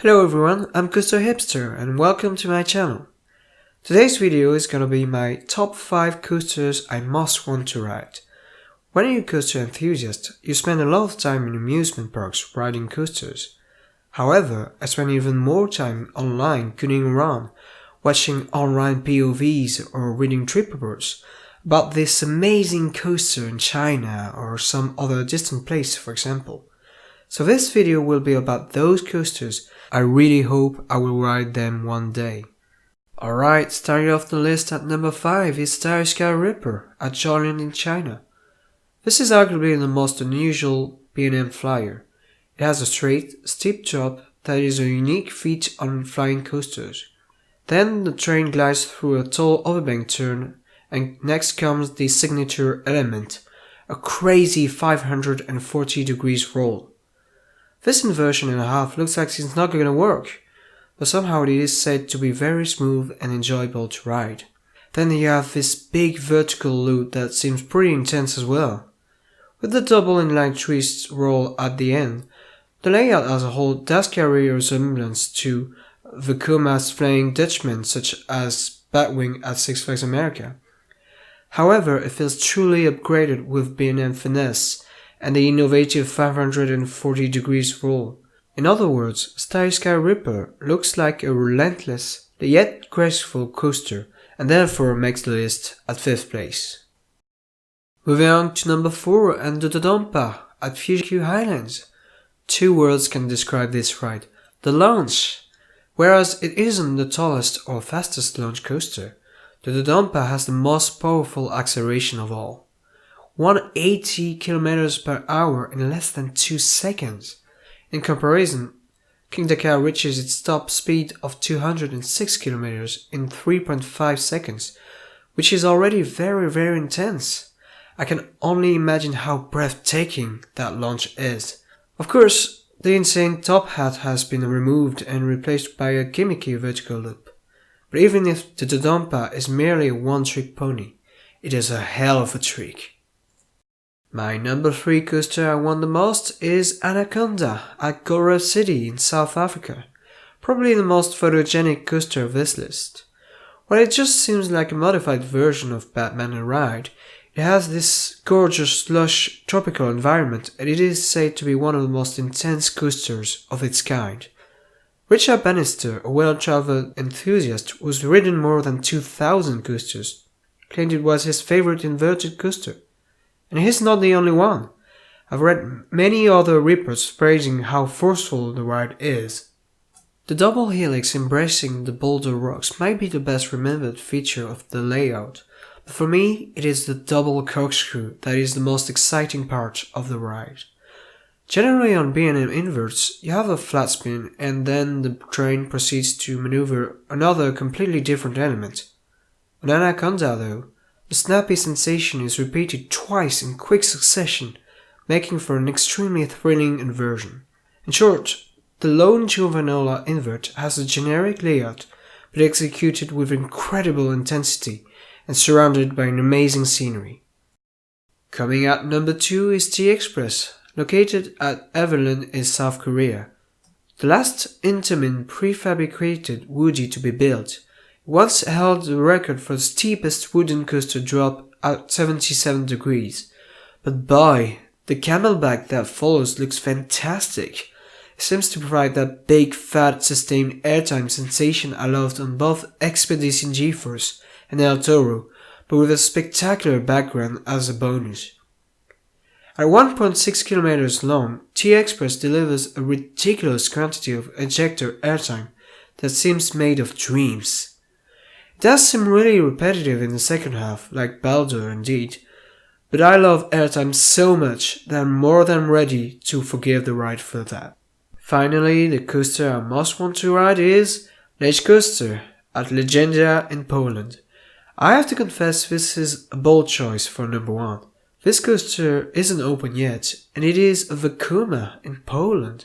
Hello everyone, I'm Hipster and welcome to my channel. Today's video is gonna be my top 5 coasters I must want to ride. When you're a coaster enthusiast, you spend a lot of time in amusement parks riding coasters. However, I spend even more time online cooning around, watching online POVs or reading trip reports about this amazing coaster in China or some other distant place, for example. So this video will be about those coasters. I really hope I will ride them one day. Alright, starting off the list at number 5 is Starry Sky Ripper at Jiaolian in China. This is arguably the most unusual B&M flyer. It has a straight, steep drop that is a unique feat on flying coasters. Then the train glides through a tall overbank turn, and next comes the signature element, a crazy 540 degrees roll. This inversion and a half looks like it's not gonna work, but somehow it is said to be very smooth and enjoyable to ride. Then you have this big vertical loop that seems pretty intense as well. With the double inline twist roll at the end, the layout as a whole does carry a resemblance to Vekoma's Flying Dutchman such as Batwing at Six Flags America. However, it feels truly upgraded with B&M finesse and the innovative 540 degrees roll. In other words, Starry Sky Ripper looks like a relentless yet graceful coaster and therefore makes the list at 5th place. Moving on to number 4 and the Dodonpa at Fuji Highlands. 2 words can describe this ride. The launch! Whereas it isn't the tallest or fastest launch coaster, the Dodonpa has the most powerful acceleration of all. 180 km per hour in less than 2 seconds. In comparison, King Dakar reaches its top speed of 206 km in 3.5 seconds, which is already very intense. I can only imagine how breathtaking that launch is. Of course, the insane top hat has been removed and replaced by a gimmicky vertical loop. But even if the Dodonpa is merely a one-trick pony, it is a hell of a trick. My number 3 coaster I want the most is Anaconda at Gold City in South Africa, probably the most photogenic coaster of this list. While it just seems like a modified version of Batman and Ride, it has this gorgeous lush tropical environment and it is said to be one of the most intense coasters of its kind. Richard Bannister, a well-traveled enthusiast who's ridden more than 2,000 coasters, claimed it was his favorite inverted coaster. And he's not the only one. I've read many other reports praising how forceful the ride is. The double helix embracing the boulder rocks might be the best remembered feature of the layout, but for me it is the double corkscrew that is the most exciting part of the ride. Generally on B&M inverts, you have a flat spin and then the train proceeds to maneuver another completely different element. On Anaconda though, the snappy sensation is repeated twice in quick succession, making for an extremely thrilling inversion. In short, the lone Giovanola invert has a generic layout, but executed with incredible intensity and surrounded by an amazing scenery. Coming at number 2 is T-Express, located at Evelyn in South Korea. The last Intamin prefabricated Woody to be built, once held the record for the steepest wooden coaster drop at 77 degrees. But boy, the camelback that follows looks fantastic. It seems to provide that big, fat, sustained airtime sensation I loved on both Expedition GeForce and El Toro, but with a spectacular background as a bonus. At 1.6 km long, T-Express delivers a ridiculous quantity of ejector airtime that seems made of dreams. It does seem really repetitive in the second half, like Baldur indeed, but I love airtime so much that I'm more than ready to forgive the ride for that. Finally, the coaster I most want to ride is Lech Coaster at Legendia in Poland. I have to confess this is a bold choice for number 1. This coaster isn't open yet, and it is a Vekoma in Poland.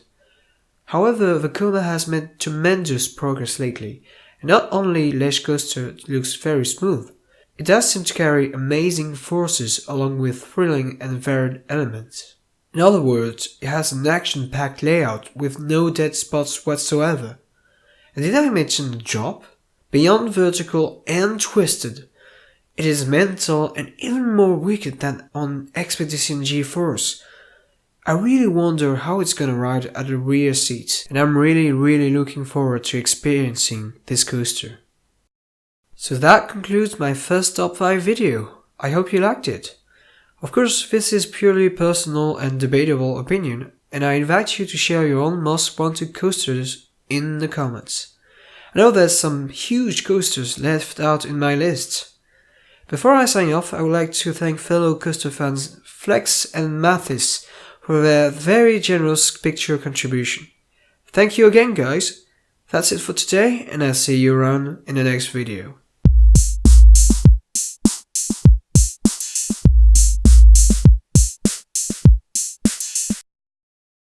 However, Vekoma has made tremendous progress lately. Not only Lech Coaster looks very smooth, it does seem to carry amazing forces along with thrilling and varied elements. In other words, it has an action-packed layout with no dead spots whatsoever. And did I mention the drop? Beyond vertical and twisted, it is mental and even more wicked than on Expedition G-Force. I really wonder how it's gonna ride at the rear seat, and I'm really looking forward to experiencing this coaster. So that concludes my first top 5 video. I hope you liked it. Of course, this is purely personal and debatable opinion, and I invite you to share your own most wanted coasters in the comments. I know there's some huge coasters left out in my list. Before I sign off, I would like to thank fellow coaster fans Flex and Mathis for their very generous picture contribution. Thank you again, guys. That's it for today, and I'll see you around in the next video.